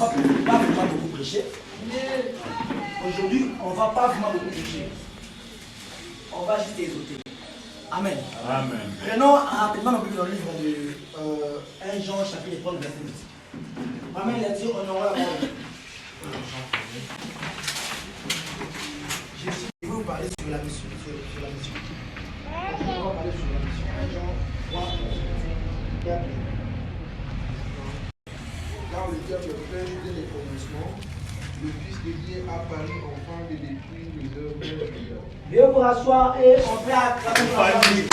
va pas vraiment beaucoup prêcher. Aujourd'hui, on ne va pas vraiment beaucoup prêcher. On va juste écouter. Amen. Amen. Prenons rapidement dans le livre de 1 Jean chapitre 3 verset 8. Amen, il a dit honorez la parole. Jésus, je vais vous parler sur la mission. Sur la mission. Je vais vous parler sur la mission. 1 Jean 3 verset 8. Car le diable fait dès les commencements, le Fils de Dieu apparu enfin de détruire les œuvres de Dieu. Veuillez vous rasseoir et on fait acclamer la Bible.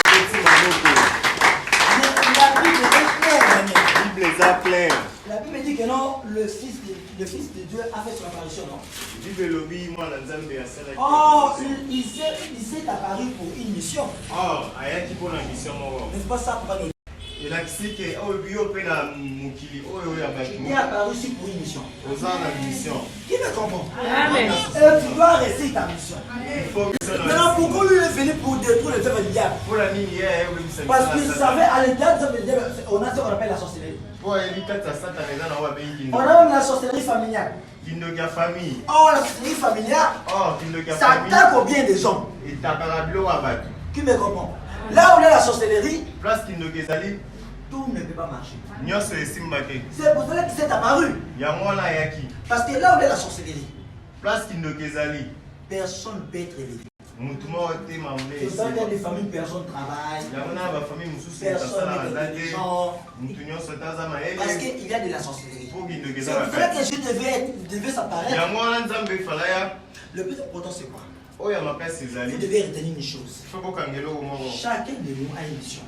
La Bible est claire. La Bible dit que non, le Fils de Dieu a fait son apparition, non? Oh, il s'est apparu pour une mission. N'est-ce pas ça, papa? Il est apparu aussi pour une mission. Qui me comprend? Amen. Et tu dois rester ta mission. Maintenant, pourquoi lui est venu pour détruire les œuvres du diable? Parce qu'il savait à l'intérieur des œuvres du diable, on a ce qu'on appelle la sorcellerie. On a même la sorcellerie familiale. Oh, la sorcellerie familiale, ça attaque au bien des hommes. Qui me comprend? Là où il y a la sorcellerie, tout ne peut pas marcher. C'est pour cela qu'il s'est apparu. Parce que là où il y a la sorcellerie, personne ne peut être élevé. C'est ça qu'il y a des familles, personne ne travaille. Personne n'est intelligent. Parce qu'il y a de la sorcellerie. C'est pour cela que Jésus devait s'apparaître. Le plus important, c'est quoi? Vous devez retenir une chose. Chacun de nous a une mission.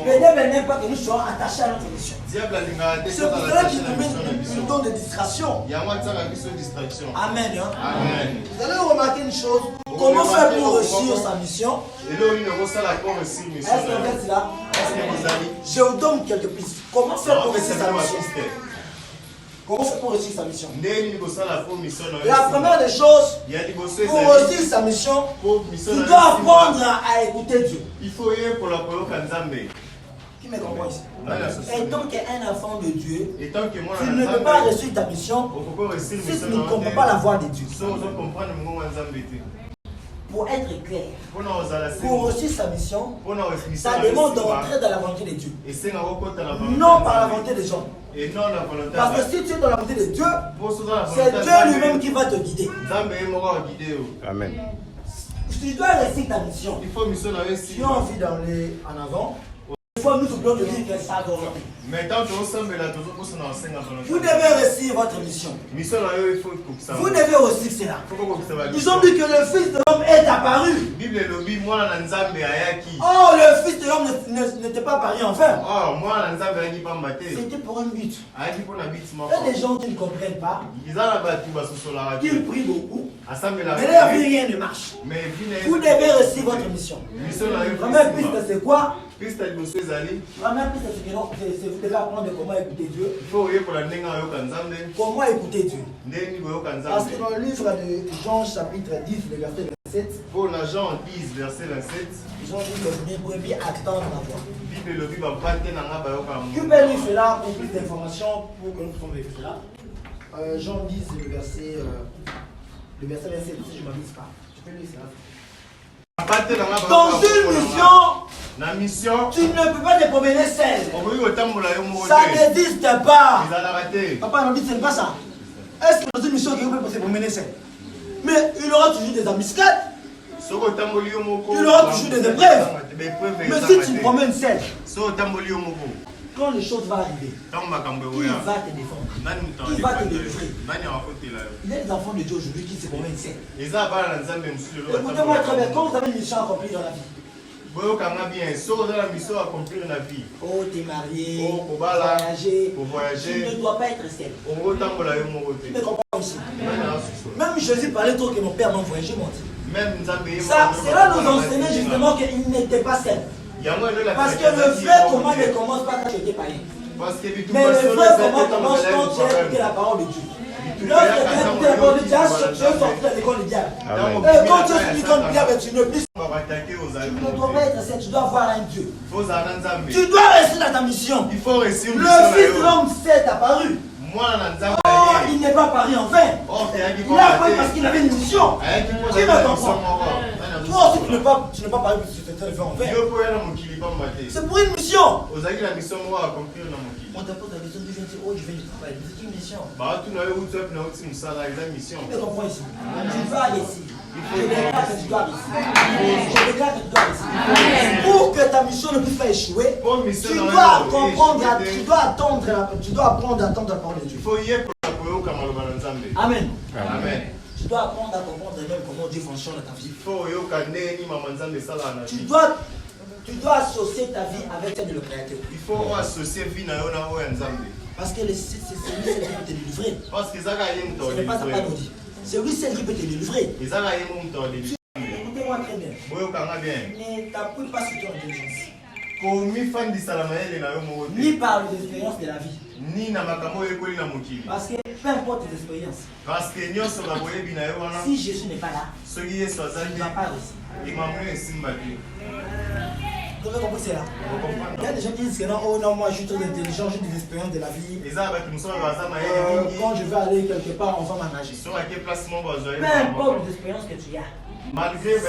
Le diable n'aime pas que nous soyons attachés à notre mission. C'est pour cela qu'il nous donne des distractions. Amen. Amen. Vous allez remarquer une chose. Comment faire pour réussir sa mission? Est-ce que vous êtes là? Je vous donne quelques pistes. Comment faire pour réussir sa mission? Comment faire pour réussir sa mission? La première des choses, pour réussir sa mission, tu dois apprendre à écouter Dieu. Qui me comprend ici? Et tant qu'un enfant de Dieu, tu ne peux pas réussir ta mission si tu ne comprends pas la voix de Dieu. Pour être clair, pour réussir sa mission, ça demande d'entrer dans la volonté de Dieu. Non par la volonté des hommes. Parce que si tu es dans la volonté de Dieu, c'est Dieu lui-même qui va te guider. Amen. Tu dois réussir ta mission. Tu as envie d'aller en avant. Une fois, nous oublions de dire que ça doit. Vous devez réussir votre mission. Vous devez réussir cela. Ils ont dit que le Fils de l'homme est apparu. Oh, le Fils de l'homme n'était pas apparu enfin. C'était pour un but. Il y a des gens qui ne comprennent pas, qui prient beaucoup, mais leur vie, rien ne marche. Vous devez réussir votre mission. Première piste, c'est quoi? Première piste, c'est que vous devez apprendre comment écouter Dieu. Comment écouter Dieu? Parce que dans le livre de Jean chapitre 10, le verset 27, ils ont dit que le brebis attendre la voix. Qui peut lire cela pour plus d'informations pour que nous puissions vérifier cela? Jean 10, le verset 27, si je ne m'abuse pas. Je peux lire cela. Dans une mission, tu ne peux pas te promener seul. Ça n'existe pas. Papa m'a dit ce n'est pas ça. Est-ce que dans une mission, quelqu'un peut se promener seul? Mais il aura toujours des embuscades. Il aura toujours des épreuves. Mais si tu te promènes seul, quand les choses vont arriver, qui va te défendre? Qui va te délivrer? Il y a des enfants de Dieu aujourd'hui qui se promènent seuls. Écoutez-moi très bien, quand vous avez une mission accomplie dans la vie, oh, t'es marié, pour voyager, tu ne dois pas être seul. Tu me comprends ici? Même Jésus parlait trop que mon père m'a voyagé, mon Dieu. Ça, cela nous enseignait justement qu'il n'était pas seul. Parce que le vrai comment ne commence pas quand tu étais païen. Mais le vrai comment commence quand tu as écouté la parole de Dieu. Lorsque tu as écouté la parole de Dieu, tu es sorti de l'école du diable. Et quand tu es sorti de l'école du diable, tu ne plus. Tu ne dois pas être seul, tu dois avoir un Dieu. Tu dois rester dans ta mission. Le Fils de l'homme s'est apparu. Oh, il n'est pas pari en vain. Il a pari parce qu'il avait une mission. Qui me comprend? Toi aussi, tu n'es pas pari parce que tu t'es fait en vain. C'est pour une mission. On t'a posé la question, tu viens dire, oh, je viens du travail. C'est une mission. Tu me comprends ici? Tu vas aller ici. Je déclare que tu dois aller ici. Je déclare que tu dois aller ici. Pour que ta mission ne puisse pas échouer, tu dois comprendre, tu dois apprendre à attendre la parole de Dieu. Amen. Amen. Tu dois apprendre à comprendre même comment Dieu fonctionne dans ta vie. Tu dois associer ta vie avec celle de le Créateur. Il faut associer vie à parce que c'est lui seul qui peut te délivrer. Ce n'est pas ça pas nous dit. C'est lui seul qui peut te délivrer. Écoutez-moi très bien. Ne t'appuie pas sur ton intelligence. Ni par les expériences de la vie. Parce que peu importe tes expériences. Si Jésus n'est pas là, il ne va pas réussir. Vous avez compris cela? Il y a des gens qui disent que non, oh non, moi je suis très intelligent, j'ai des expériences de la vie. Quand je vais aller quelque part, on va m'engager. Peu importe les expériences que tu as.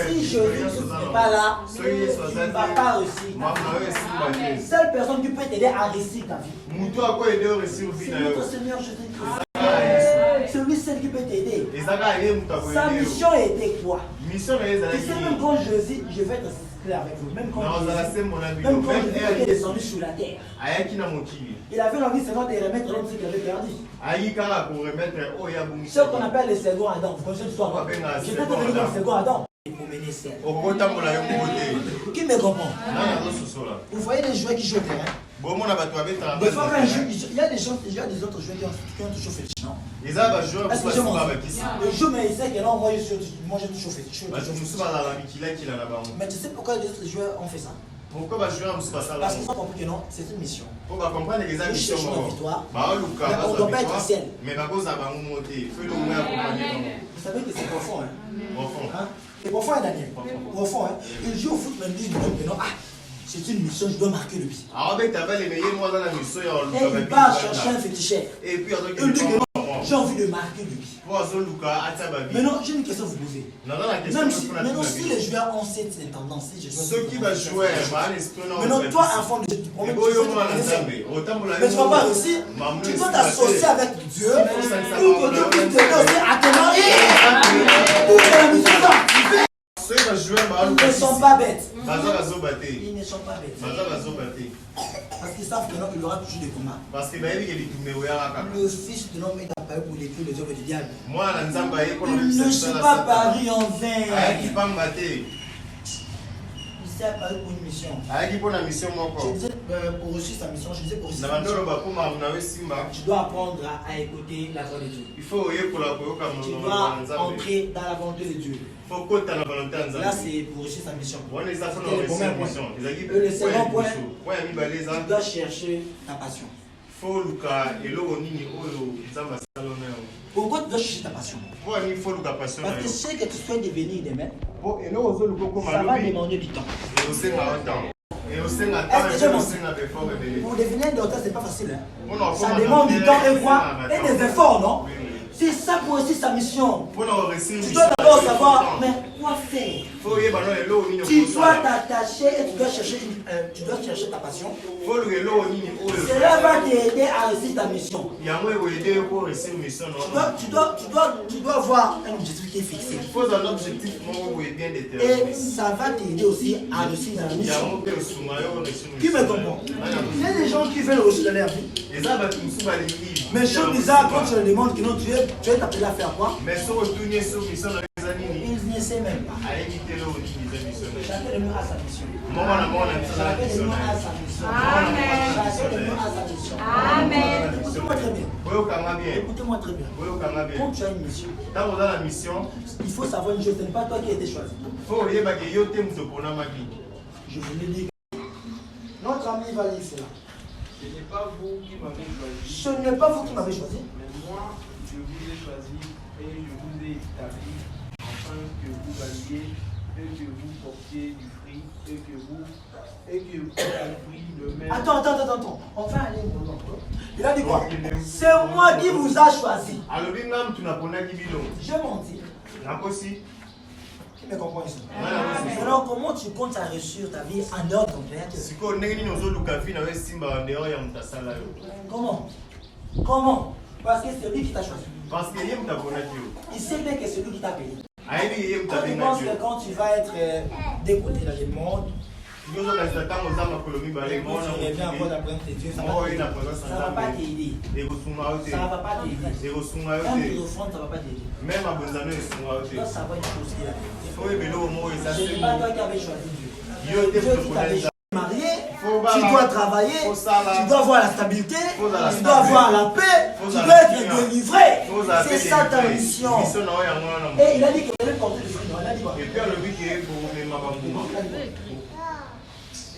Si je ne suis pas là, tu ne vas pas réussir. Seule personne qui peut t'aider à réussir ta vie, c'est notre Seigneur Jésus-Christ. C'est lui seul qui peut t'aider. Sa mission était quoi? Tu sais, même quand Jésus, je vais te citer avec vous, même quand Jésus est descendu sur la terre, il avait envie seulement de remettre l'homme ce qu'il avait perdu. Ce qu'on appelle le second Adam. Vous connaissez l'histoire? Je vais te donner le second Adam. Qui me comprend? Vous voyez les joueurs qui jouent au terrain? Des fois, il y a des autres joueurs qui ont toujours fait le champ. Est-ce que je m'en le jour, mais il sait que non, moi j'ai toujours fait le champ. Mais tu sais pourquoi les autres joueurs ont fait ça? Parce qu'ils ont compris que non, c'est une mission. Nous cherchons la victoire, mais on ne doit pas être ciel. Vous savez que c'est profond, hein? C'est profond, Daniel. Profond, hein? Il joue au foot, mais il dit que non, c'est une mission, je dois marquer le but. Et il part chercher un féticheur. Il dit que non, j'ai envie de marquer le but. Maintenant, j'ai une question à vous poser. Maintenant, si les joueurs ont cette tendance, maintenant, toi, enfant de Dieu, tu promets que tu mais tu ne vas pas réussir. Tu dois t'associer avec Dieu pour que Dieu puisse t'aider aussi à te marier. Pour que la mission soit activée. Ils ne sont pas bêtes. Ils ne sont pas bêtes. Parce qu'ils savent que non, il y aura toujours des combats. Le Fils de l'homme est apparu pour détruire les œuvres du diable. Il ne s'est pas paru en vain. Il s'est apparu pour une mission. Je disais pour réussir sa mission, je disais pour réussir sa mission, tu dois apprendre à écouter la voix de Dieu. Tu dois entrer dans la volonté de Dieu. Là, c'est pour réussir sa mission. C'était le premier point. Le second point, tu dois chercher ta passion. Pourquoi tu dois chercher ta passion? Parce que ce que tu souhaites devenir demain, ça va demander du temps. Pour devenir un docteur, ce n'est pas facile. Ça demande du temps et quoi? Et des efforts, non? C'est ça pour réussir sa mission. Tu dois d'abord savoir, mais quoi faire? Tu dois t'attacher et tu dois chercher ta passion. Cela va t'aider à réussir ta mission. Tu dois avoir un objectif qui est fixé. Et ça va t'aider aussi à réussir dans la mission. Qui me comprend? Il y a des gens qui veulent réussir dans leur vie. Mais chose bizarre, quand tu leur demandes que non, tu es appelé à faire quoi? Ils ne savent même pas. Chacun de nous a sa mission. Chacun de nous a sa mission. Amen. Chacun de nous a sa mission. Amen. Écoutez-moi très bien. Écoutez-moi très bien. Quand tu as une mission, il faut savoir une chose, ce n'est pas toi qui as été choisi. Je vous le dis. Notre ami va lire cela. Ce n'est pas vous qui m'avez choisi. Ce n'est pas vous qui m'avez choisi. Mais moi, je vous ai choisi et je vous ai établi afin que vous alliez et que vous portiez du fruit et que vous compris le même. Attends. On va aller au nom. Il a dit quoi? C'est moi qui vous a choisi. Je menti. Qui me comprend ici? Alors comment tu comptes réussir ta vie en dehors de ton créateur? Comment? Parce que c'est lui qui t'a choisi. Il sait bien que c'est lui qui t'a payé. Quand tu penses que quand tu vas être décoté dans le monde, tu reviens encore d'apprendre tes dieux, ça ne va pas t'aider. Ça ne va pas t'aider. Même pour l'offrande, ça ne va pas t'aider. Tu dois savoir une chose qu'il a fait. Ce n'est pas toi qui avais choisi Dieu. Dieu qui t'avait marié, tu dois travailler, tu dois avoir la stabilité, tu dois avoir la paix, tu dois être délivré. C'est ça ta mission. Et il a dit que vous allez porter le fruit. Il a dit quoi?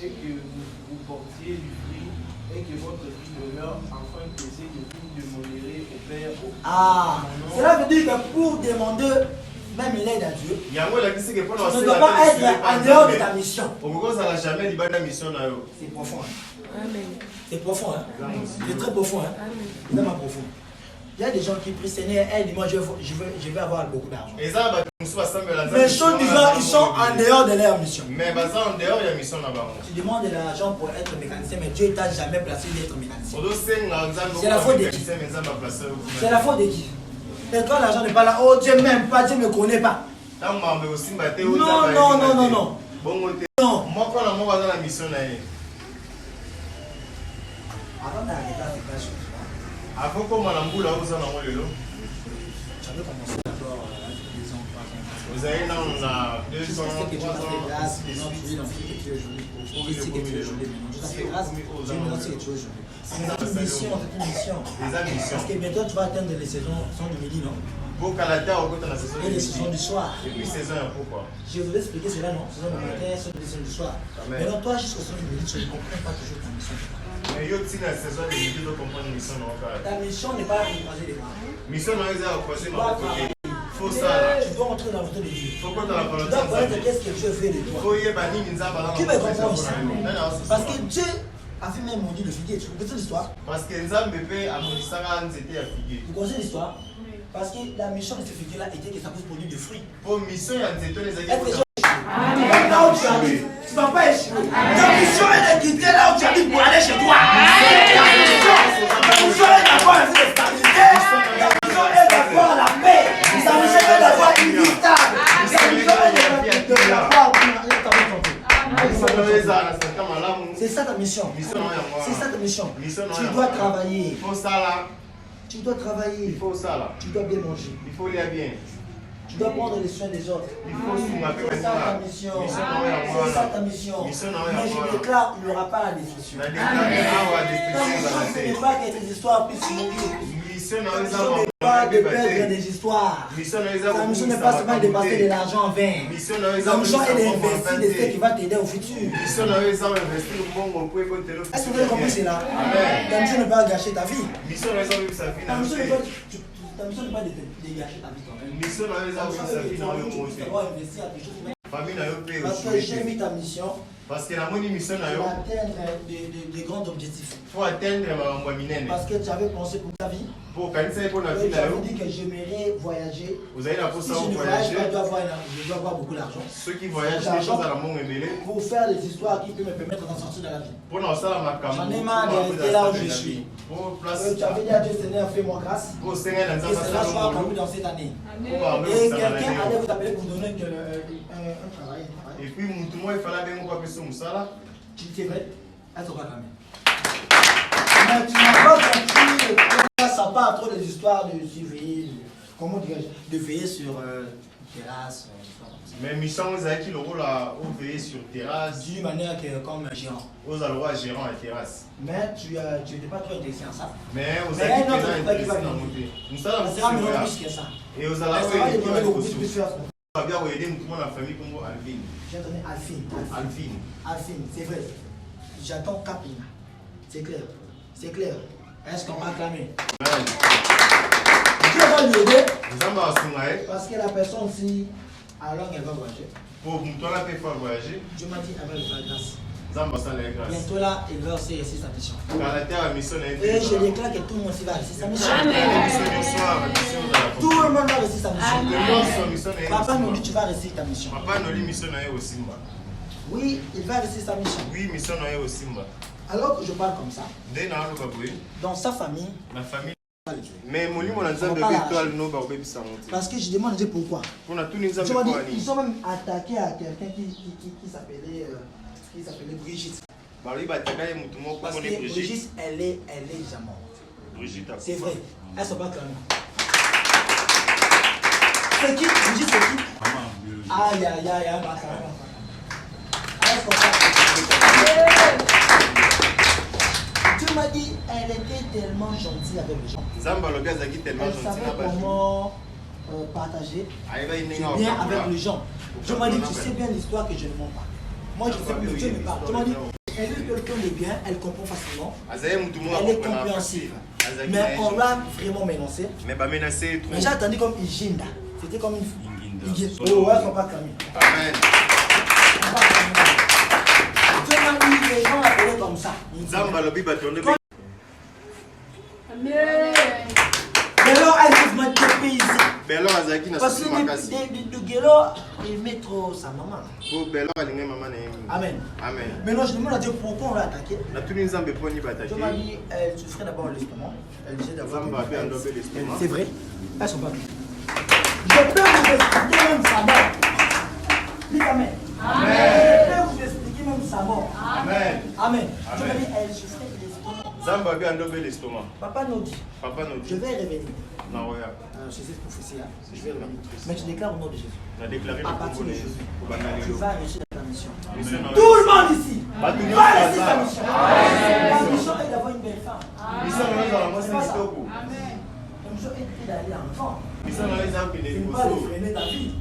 Et que vous portiez du fruit et que votre vie demeure afin que c'est que vous demanderez au Père. Cela veut dire que pour demander même l'aide à Dieu, tu ne dois pas être en dehors de ta mission. C'est profond. C'est profond. C'est très profond. C'est vraiment profond. Il y a des gens qui prient, Seigneur, aide-moi, je vais avoir beaucoup d'argent. Mais choses disant, ils sont en dehors de leur mission. Tu demandes de l'argent pour être mécanicien, mais Dieu ne t'a jamais placé d'être mécanicien. C'est la faute de qui? C'est la faute de qui? Et quand l'argent n'est pas là, oh Dieu m'aime pas, Dieu ne me connaît pas. Non. Avant d'arriver à cette chose. Avant comment la boule a osé en envoyer l'eau. J'avais commencé d'abord à 2 ans, 3 ans. Vous avez là, on a 2 ans, 3 ans. Tu es dans ce que tu es aujourd'hui. Pour ici que tu es aujourd'hui. Je t'ai fait grâce, Dieu me donne ce que tu es aujourd'hui. C'est une mission. Parce que bientôt tu vas atteindre les saisons du midi, non? Et les saisons du soir. Et puis saison un peu quoi. Je vous ai expliqué cela, non? Saison du matin, saison du soir. Mais non, toi, jusqu'au saison du midi, tu ne comprends pas toujours ta mission. Mais yo ti la saison de midi doit comprendre mission non pas. Ta mission n'est pas de croiser les bras. Mission non est à croiser ma côté. Faut ça. Tu dois entrer dans le temps de Dieu. Faut pas dans la volonté. Tu dois connaître qu'est-ce que Dieu fait de toi. Faut y bani minza bala. Qui me comprend ici? Parce que Dieu a fait même maudit le figuier. Tu connais l'histoire? Parce que Nzambe peut amonisaka nzete ya figuier. Vous connaissez l'histoire? Parce que la mission de ce figuier-là était que ça puisse produire du fruit. Pour mission ya nzete les amis. Là où tu habites, tu ne vas pas échouer. Ta mission est de quitter là où tu habites pour aller chez toi. Ta mission est d'avoir la stabilité. Ta mission est d'avoir la paix. Ta mission est d'avoir une vie stable. Ta mission est d'avoir c'est ça ta mission. C'est ça ta mission. Tu dois travailler. Il faut ça là. Tu dois travailler. Il faut ça là. Tu dois bien manger. Il faut lire bien. Tu dois prendre les soins des autres. C'est ça ta mission. C'est ça ta mission. Mais je déclare, il n'y aura pas la destruction. Ta mission, ce n'est pas que tes histoires puissent mourir. Ta mission n'est pas de perdre des histoires. Ta mission n'est pas seulement de passer de l'argent en vain. Ta mission est d'investir de ce qui va t'aider au futur. Est-ce que vous avez compris cela? Ta mission n'est pas de gâcher ta vie. Ta mission n'est pas de gâcher ta vie toi-même. Parce que j'ai mis ta mission. Parce que la mission pour atteindre des grands objectifs. Pour atteindre parce que tu avais pensé pour ta vie. Pour tu avais dit que j'aimerais voyager. Vous avez la si je ne voyage pas, je dois avoir beaucoup d'argent. Ceux qui voyagent, les choses à la monnaie. Pour faire des histoires qui peuvent me permettre d'en sortir de la vie. J'en ai marre de rester là où je suis. Tu avais dit à Dieu, Seigneur, fais-moi grâce. Et cela soit accompli dans cette année. Et quelqu'un allait vous appeler pour vous donner un travail. Et puis, tout le monde, il fallait bien qu'on fasse ça. Tu t'es vrai, elle sera quand même. Mais tu n'as pas compris, ça part trop des histoires de surveiller, comment dirais-je, de veiller sur terrasse. Mais mission, vous avez le rôle à veiller sur terrasse. D'une manière que comme gérant. Vous avez le rôle à gérant à terrasse. Mais tu n'es pas trop intéressé en ça. Mais vous avez un autre truc qui va venir. Nous sommes plus que ça. Et vous allez demander beaucoup plus faire. On va bien aider tout le monde dans la famille comme Alvin. J'ai donné Alvin, c'est vrai. J'attends Capina. C'est clair. C'est clair. Est-ce qu'on va acclamer? Dieu va lui aider. Parce que la personne, si alors elle va voyager. Pour toi, là, il faut voyager. Dieu m'a dit, avec la grâce. Bientôt là, il va aussi réussir sa mission. Et je déclare que tout le monde va réussir sa mission. Tout le monde va réussir sa mission. Papa nous dit, tu vas réussir ta mission. Oui, il va réussir sa mission. Oui, mission aussi. Alors que je parle comme ça, dans sa famille, la famille. Mais mon livre, on a parce que je demande Dieu pourquoi. Ils ont même attaqué à quelqu'un qui s'appelait Brigitte. Parce que Brigitte, elle est déjà morte. C'est vrai. Elles ne sont pas clamées. C'est qui? Brigitte, c'est qui? Aïe, aïe, aïe, aïe. Tu m'as dit, elle était tellement gentille avec les gens. Elle savait comment partager bien avec les gens. Je m'ai dit, tu sais bien l'histoire que je ne mens pas. Moi, je sais que Dieu me parle. Tu m'as dit, elle est quelqu'un de bien, elle comprend facilement. Elle est compréhensive. Mais on l'a vraiment menacé. Mais j'ai attendu comme Iginda. C'était comme une fille. Oh, ouais, ils ne sont pas clamés. Amen. Dieu m'a dit, les gens appelaient comme ça. Amen. Alors, elle m'a dépaysé. Parce que le guélo, il met trop sa maman. Amen. Amen. Maintenant, je demande à Dieu pourquoi on l'a attaqué. Dieu m'a dit, elle souffrait d'abord l'estomac. Elle disait d'avoir. C'est vrai. Elles sont pas bien. Je peux vous expliquer même sa mort. Dis Amen. Amen. Je peux vous expliquer même sa mort. Amen. Amen. Dieu m'a dit, elle souffrait de l'estomac. Papa nous dit, je vais revenir. C'est cette prophétie. Je vais revenir. Mais je déclare au nom de Jésus. À partir de Jésus, tu vas réussir ta mission. Tout le monde ici va réussir ta mission. La mission est d'avoir une belle femme. La mission est d'aller en enfant. Ce n'est pas de freiner ta vie.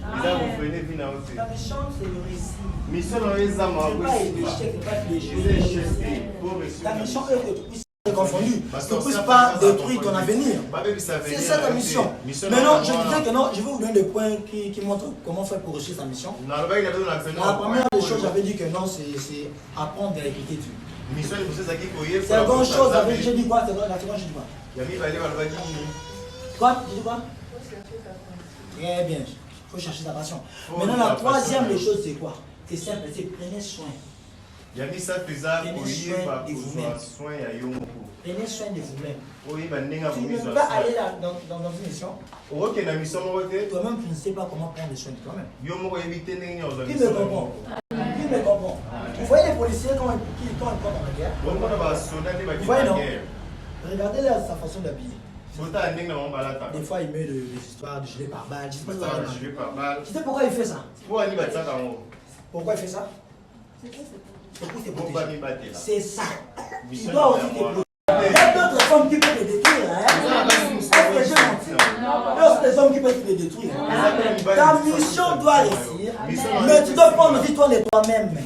Ta mission, c'est le récit. Ce n'est pas l'échec, ce n'est pas l'échec. Ta mission est que tu puisses être confondu. Que tu ne puisses pas détruire ton avenir. C'est ça ta mission. Maintenant, je disais que non, je vais vous donner des points qui montrent comment faire pour réussir sa mission. La première des choses, j'avais dit que non, c'est apprendre à écouter Dieu. C'est la bonne chose, j'ai dit quoi? C'est la seconde, j'ai dit quoi? Quoi? Tu dis quoi? Très bien. Il faut chercher sa passion. Maintenant, la troisième des choses, c'est quoi? C'est simple, c'est prenez soin. Prenez soin de vous-même. Prenez soin de vous-même. Tu ne peux pas aller dans une mission. Toi-même, tu ne sais pas comment prendre soin de toi-même. Qui me comprend? Qui me comprend? Vous voyez les policiers quand ils partent dans la guerre? Vous voyez, non? Regardez sa façon d'habiller. Des fois, il met des histoires de gilet pare-balles. Tu sais pourquoi il fait ça? Pourquoi il fait ça? C'est ça. Tu dois aussi te protéger. Il y a d'autres femmes qui peuvent te détruire. Est-ce que j'ai menti? D'autres hommes qui peuvent te détruire. Ta mission doit réussir, mais tu dois prendre aussi toi de toi-même. Qui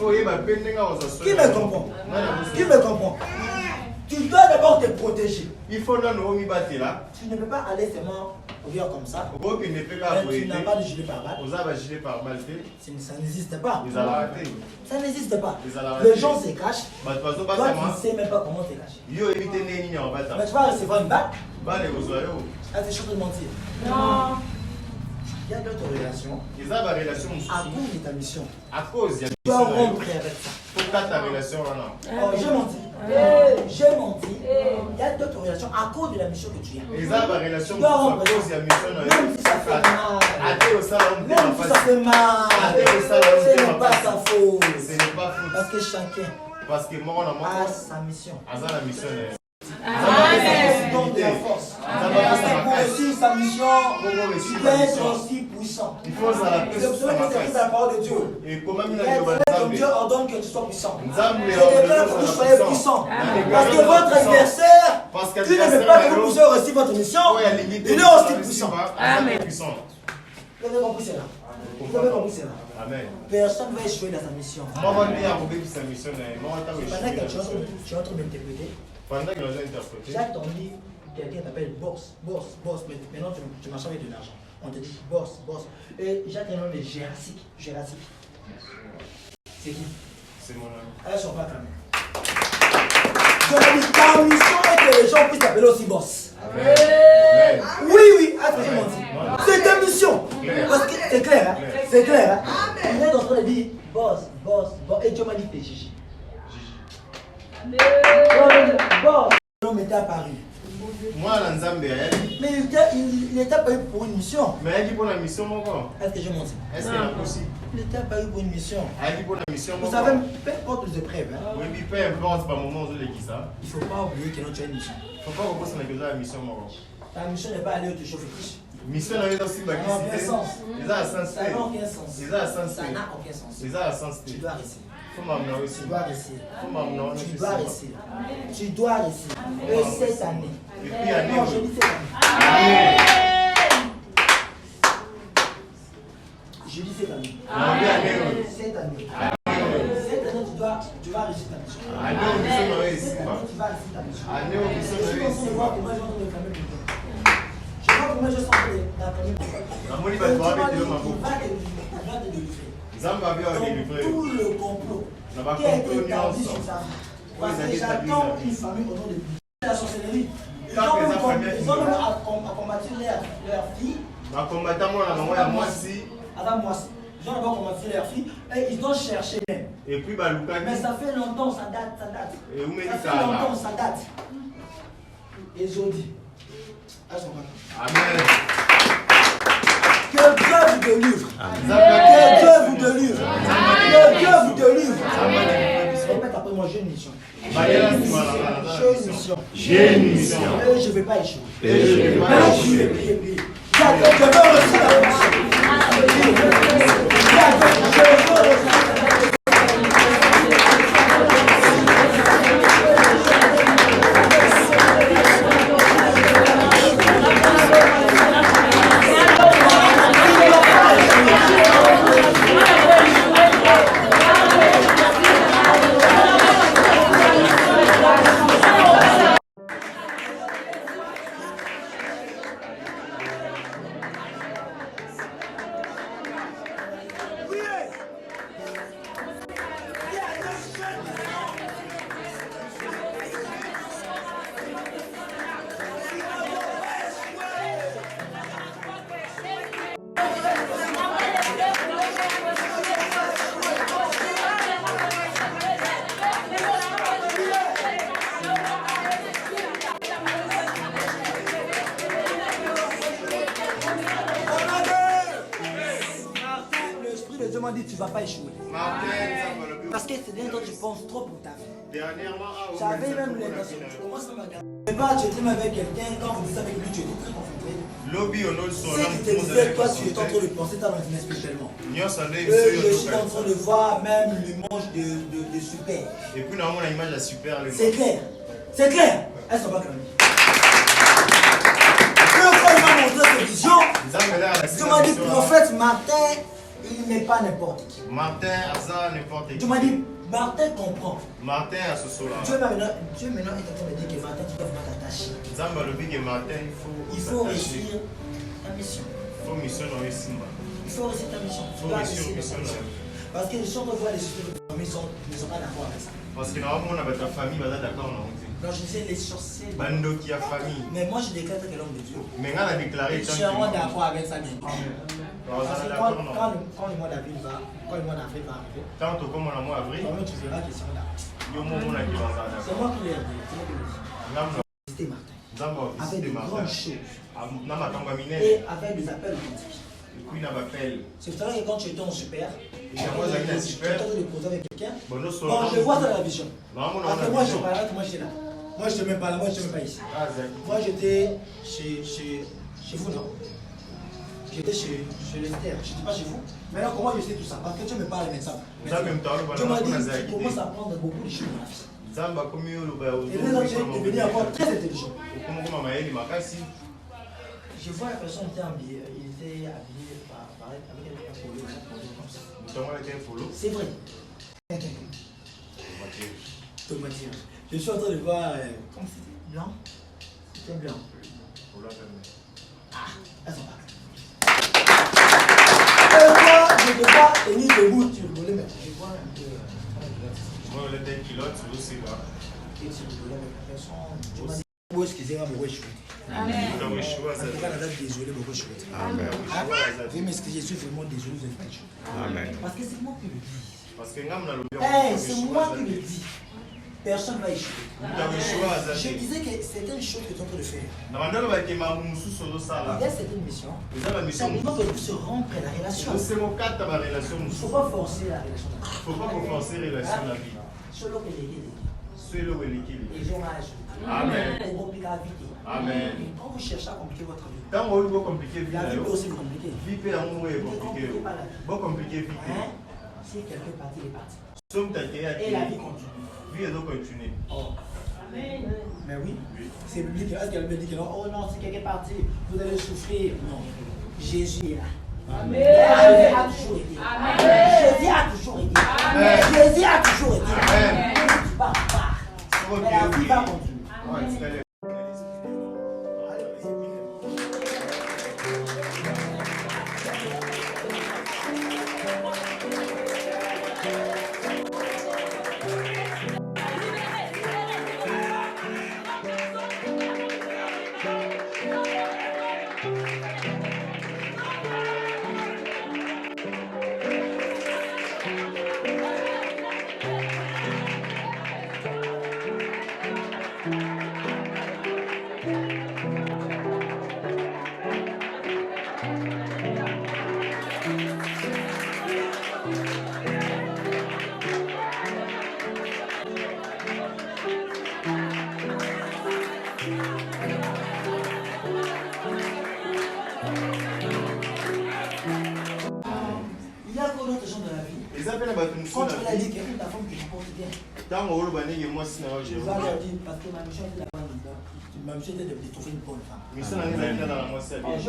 me comprend? Qui me comprend? Tu dois d'abord te protéger. Il faut là. Tu ne peux pas aller seulement ouvrir comme ça. Mais tu n'as pas de gilet pare-balles. Ça n'existe pas. Ça n'existe pas. Les gens se cachent. Toi, tu ne sais même pas comment te cacher. Mais tu vas recevoir une balle. Elle te chante de mentir. Non. Il y a d'autres relations. À cause de ta mission. Tu dois rompre avec ça. J'ai menti. J'ai menti. Il y a d'autres relations à cause de la mission que tu as. Tu dois rompre avec ça. Même si ça fait mal. Même si ça fait mal. Ce n'est pas sa faute. Parce que chacun a sa mission. Donc de la force. Parce que pour réussir sa mission, tu dois être aussi puissant. C'est pour cela que c'est la parole de Dieu. Dieu ordonne que tu sois puissant. Je déclare que vous soyez puissant. Parce que votre adversaire, qui ne veut pas que vous puissiez réussir votre mission, il est aussi puissant. Amen. Vous avez compris cela? Vous avez compris cela? Personne ne va échouer dans sa mission. Pendant que tu es en train d'interpréter, j'ai entendu quelqu'un t'appelle boss. Maintenant tu marches avec de l'argent. On te dit boss. Et j'ai un nom de Jurassique. C'est qui? C'est mon ami. Elles ne sont pas clamées. Je me dis, ta mission est que les gens puissent t'appeler aussi boss. Amen. Oui, c'est ta mission. Parce que c'est clair, hein? C'est clair. Hein? Il est en train de dire boss. Et Dieu m'a dit t'es Gigi. Boss. L'homme était apparu. Moi, dans Nzambe, mais il était apparu pour une mission. Mais il dit pour la mission, mon gars. Est-ce que je monte? Est-ce qu'il est possible? Il était apparu pour une mission. Il dit pour la mission, mon Vous gars. savez, peu importe les épreuves. Hein? Oui, mais peu importe, c'est pas le moment où je l'ai dit ça. Il ne faut pas oublier que tu as une mission. Il ne faut pas reposer dans la mission, mon gars. Ta mission n'est pas aller te chauffer. Mission n'a aussi pas aucun sens. Ils ont un sens. Ça n'a aucun sens. Ils ont un sens. Ça n'a aucun sens. Ils ont un sens. Tu dois rester. Faut m'amener aussi. Tu dois rester. Faut m'amener. Tu dois rester. Tu dois rester. Et cette année. Et puis année. Non, je dis cette année. Je dis cette année. Cette année. Cette année, tu vas réussir ta mission. Année où nous sommes réussis. Cette année, tu vas réussir ta mission. Année où nous sommes réussis. Je vois comment je vais réclamer le temps. Je vois comment je sens d'attaquer le temps. Il va te délivrer. Tout le complot qui a été établi sur sa vie. Parce que j'attends une famille au nom de Dieu. La sorcellerie. Ils ont même à combattre leur fille. Attends, moi aussi. Ils ont d'abord combattu leur fille et ils ont cherché même. Et puis, mais ça fait longtemps, ça date. Ça fait longtemps, ça date. Et je dis, elles sont pas. Amen. Que Dieu vous délivre. Que Dieu vous délivre. Que Dieu vous délivre. Répète après moi, j'ai une mission. J'ai une mission. Et je ne vais pas échouer. Je veux aussi la mission. Tu ne vas pas échouer. Parce que c'est bien quand tu penses trop pour ta vie. J'avais même l'intention. Tu commences à me regarder. Mais pas, tu étais avec quelqu'un, quand vous dites avec lui, tu étais très concentré. Si tu te disais, toi, tu es en train de penser, tu as l'entraînement spécialement. Je suis en train de voir même l'image de Super. Et puis, normalement, l'image de Super. C'est clair. C'est clair. Elles sont pas clamées. Quand il m'a montré cette vision, tu m'as dit, prophète Martin. Il n'est pas n'importe qui. Martin, Azar, n'importe qui. Tu m'as dit, Martin comprend. Martin a ce saut-là. Dieu maintenant est en train de dire que Martin, tu dois pas t'attacher. Zamba le big Martin, il faut réussir ta mission. Il faut mission dans les Simba. Il faut réussir ta mission. Il faut réussir ta mission. Parce que les gens que voient les sorciers de famille ne sont pas d'accord avec ça. Parce que normalement, on a ta famille, on est d'accord. Non, je disais les sorciers. Bando qui a famille. Mais moi, je déclare que l'homme de Dieu. Mais on a déclaré. Ils seront d'accord avec ça, bien. Parce que quand le mois d'avril va, arriver, quand tu commences le mois d'avril, tu verras qu'ils seront d'accord. C'est moi qui l'ai dit. C'était Martin. Avec de grandes choses. Et avec des appels authentiques. C'est pour ça que quand tu étais en super, tu étais en train de poser avec quelqu'un. Bon, je vois ça dans la vision. Après moi, je parlais, moi j'étais là. Moi, je n'étais même pas là, moi, je n'étais même pas ici. Moi, j'étais chez vous, non? J'étais chez l'Esther, je n'étais pas chez vous. Maintenant, comment je sais tout ça? Parce que tu me parles maintenant. Tu m'as dit, tu commences à apprendre beaucoup de choses dans la vie. Et maintenant, tu es devenu encore très intelligent. Je vois la personne était habillée, il était habillé avec un polo. C'est vrai. Tomatique. Je suis en train de voir, comment c'était? Blanc? C'était blanc. Ah, elles sont pas. Je ne peux pas tenir debout, tu le connais. Moi, le tel kilote, c'est quoi? Et tu rigoles avec la personne. Vous excusez-moi, beaucoup de choses. Amen. En tout cas, désolé, beaucoup de choses. Amen. Veuillez m'excuser, je suis vraiment désolé, vous êtes choses. Amen. Parce que c'est moi qui le dis. Parce que c'est moi qui le dis. Personne ne va échouer. Je disais que c'était une chose que tu es en train de faire. Il y a certaines missions. C'est un moment que vous se rompre la relation. Il ne faut pas forcer la relation. Il ne faut pas forcer la relation de la vie. Solo que les Et les hommages. Amen. Amen. Quand vous cherchez à compliquer votre vie, quand vous voulez compliquer la vie peut aussi compliquer. Vie peut compliquer. Vous compliquer vie. Si quelqu'un est parti, il est parti. Et la vie continue. Vie doit continuer. Oh. Amen. Mais oui, c'est biblique. Est-ce qu'elle me dit que non? Oh non, si quelqu'un est parti, vous allez souffrir. Non. Jésus est là. Amen. Jésus a toujours été. Jésus a toujours été. Jésus a toujours été. Amen. Tu pars. Mais la vie va continuer. Quand tu l'as dit, quelqu'un ta femme qui comporte bien. Tu vas leur dire, parce que ma mission était là-bas, ma mission était de trouver une bonne femme. Je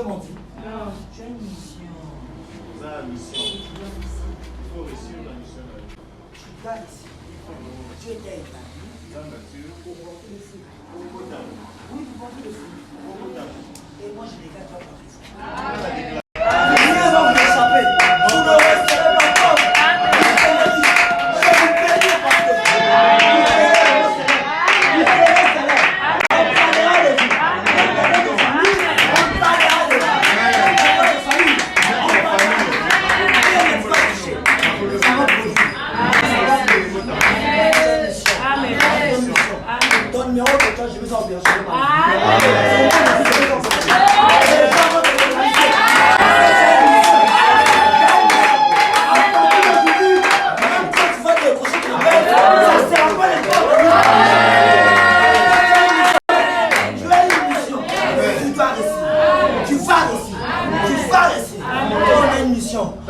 m'en dis. Non, tu as une mission. Tu as une mission. Il faut réussir la mission. Tu vas ici. Tu étais établi pour porter le fruit. Oui, pour porter le fruit. Et moi, je déclare pas porter le fruit.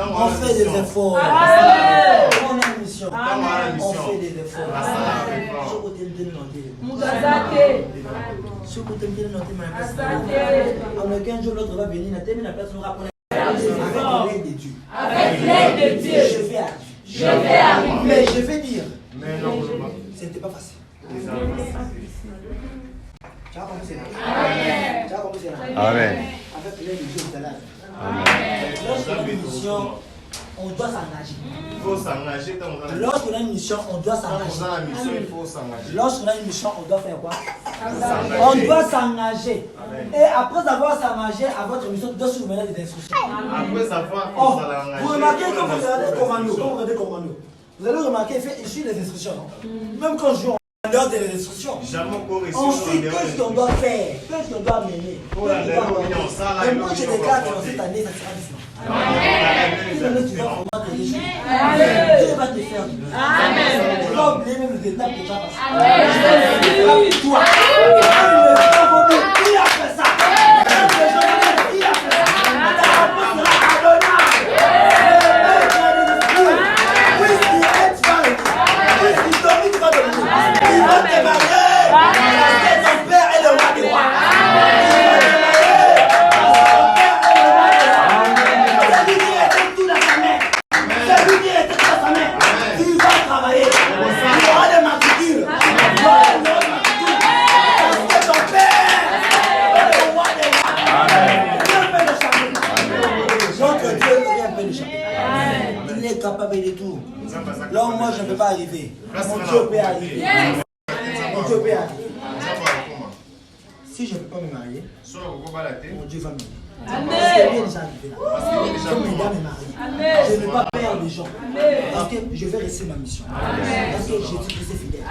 On fait des efforts. On a une mission. On fait des efforts. Ce côté de noter ma place. En 15 jours, l'autre va venir. La place nous rappelle. Avec l'aide de Dieu. Avec l'aide de Dieu. Je vais arriver. Mais je vais dire. Mais non, c'était pas facile. Tu as compris cela? Amen. Tu as compris cela? Amen. Avec l'aide de Dieu tout à l'heure. Amen. Lorsqu'on a une mission, on doit s'engager. Il faut s'engager. Lorsqu'on a une mission, on doit s'engager. Lorsqu'on a une mission, on doit faire quoi? On doit s'engager. Et après avoir s'engagé à votre mission, tu dois soumettre des instructions. Après avoir vous remarquez quand vous regardez commando, vous allez remarquer, il fait issu des instructions. Même quand je joue en dehors des instructions. Ensuite, qu'est-ce qu'on doit faire? Qu'est-ce qu'on doit mener? Et moi, je déclare que dans cette année, ça sera différent. Tu vas vraiment te réjouir. Dieu va te faire du bien. Tu vas oublier même les étapes que tu as passées. Je vais faire toi. Qui a fait ça? Qui a fait ça? Ta réponse sera adonnable. Puisqu'il est, tu vas le dire. Puisqu'il domine, tu vas le dire. Il va te marier. Parce que ton père est le roi des rois. Tu vas travailler. Tu auras des matricules. Tu auras des matricules. Parce que ton est capable de tout. Là où moi je ne peux pas arriver. Mon Dieu peut arriver. Mon Dieu peut arriver. Si je ne peux pas me marier, mon Dieu va m'aider. Amen. Je ne vais pas perdre les gens. Parce que je vais rester ma mission. Parce que Jésus-Christ est fidèle.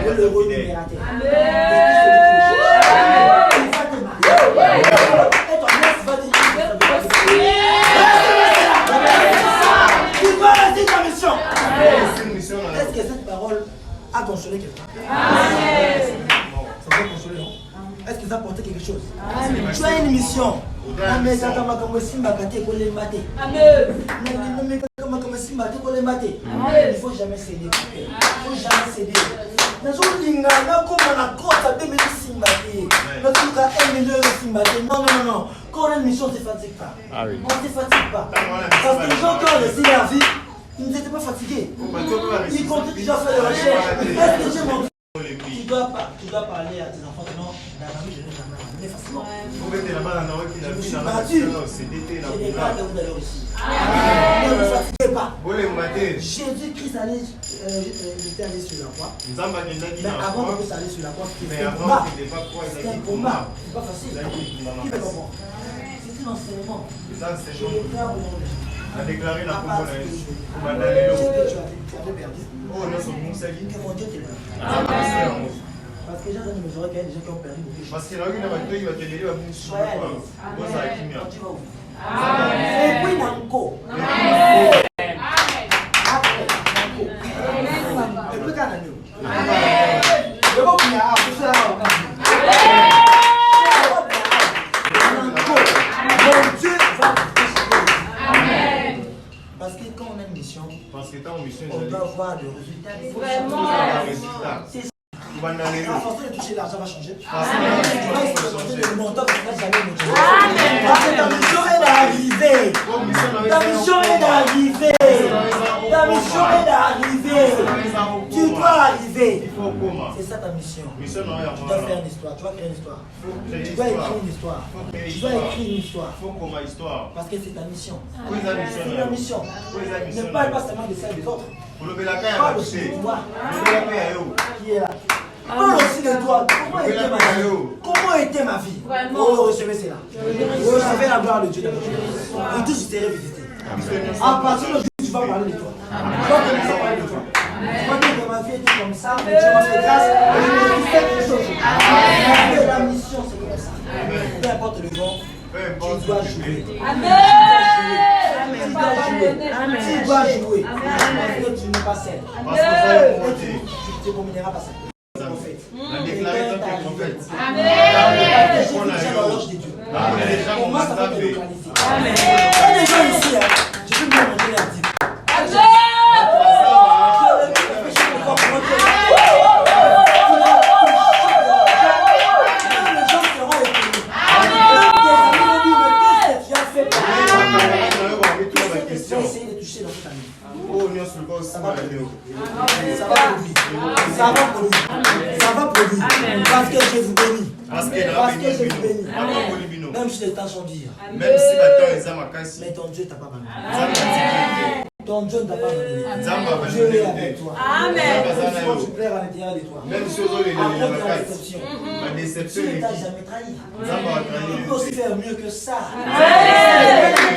Je vais le rémunérateur. Il va te marier. Et ton ex va te dire. Tu dois rester ta mission. Est-ce que cette parole a consolé quelqu'un? Ça peut consoler, non? Est-ce que ça apporte quelque chose? Tu as une mission. Il ne faut jamais céder. Il ne faut jamais céder. Non. Quand on a une mission, on ne se fatigue pas. On ne se fatigue pas. Parce que les gens qui ont laissé la vie, ils n'étaient pas fatigués. Ils comptaient déjà faire des recherches. Est-ce que j'ai mon... Tu dois parler à tes enfants, non, dans la vie, je n'ai jamais ramené facilement. Je me suis battu. J'ai des gars que vous allez aussi. Ne vous fatiguez pas. Jésus-Christ était allé sur la croix. Mais avant de aller sur la croix, c'était un combat. C'était un combat. C'est pas facile. Qui peut comprendre? C'est un enseignement. Je l'ai fait au nom de Jésus. A déclaré la tu avais perdu. Oh, non, son bon salut. Que mon Dieu te donne. Parce que j'ai donné mes oreilles, il y a des gens qui ont perdu beaucoup de choses. Parce que là, il va te donner la bouche. Et puis, Nanko. Et puis, Canano. Je vais vous dire, tout ça, mon Dieu va te décider. Parce que quand on a une mission, on doit avoir des résultats. Vraiment. La façon de toucher l'argent va changer. Le montant que tu n'as jamais monté. Parce que ta mission est d'arriver. Ta mission est d'arriver. Ta mission est d'arriver. Tu dois arriver. C'est ça ta mission. Tu dois faire une histoire. Tu vas créer une histoire. Tu dois écrire une histoire. Tu dois écrire une histoire. Parce que c'est ta mission. C'est ta mission. Ne parle pas seulement de celle des autres. Parle aussi de toi. Qui est là. Parle aussi de toi. Comment était ma vie? Oh, recevez cela. Recevez la gloire de Dieu. Vous tous, je serai visité. À partir de tu vas parler de toi. Tu vas commencer à parler de toi. Tu vas dire que ma vie était comme ça, mais Dieu m'a fait grâce. Et il fait quelque chose. Mais la mission, c'est comme ça. Peu importe le nom, tu dois jouer. Tu dois jouer. Parce que tu n'es pas seul. Tu te combineras pas seul. La déclaration du prophète. Amen. L'horloge de Dieu. Comment ça va te localiser? Il y a des gens ici, je vais bien manger leur type. Ça va produire. Parce que je vous bénis. Parce que je vous bénis. Même si les temps sont durs. Mais ton Dieu t'a pas abandonné. Ton Dieu ne t'a pas abandonné. Dieu est avec toi. Amen. Tu plais à l'intérieur de toi. Même si on la déception. Ma déception Dieu ne t'a jamais trahi. Il peut aussi faire mieux que ça. Amen. Tu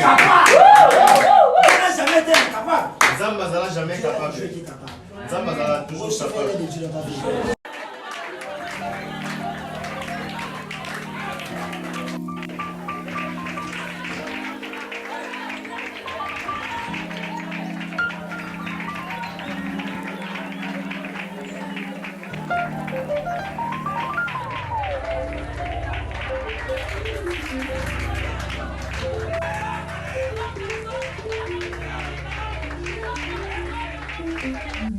n'as jamais été incapable. Zamba zala jamais capable. Dieu est capable. Zamba zala toujours capable. Recevez l'aide de Dieu dans ta vie.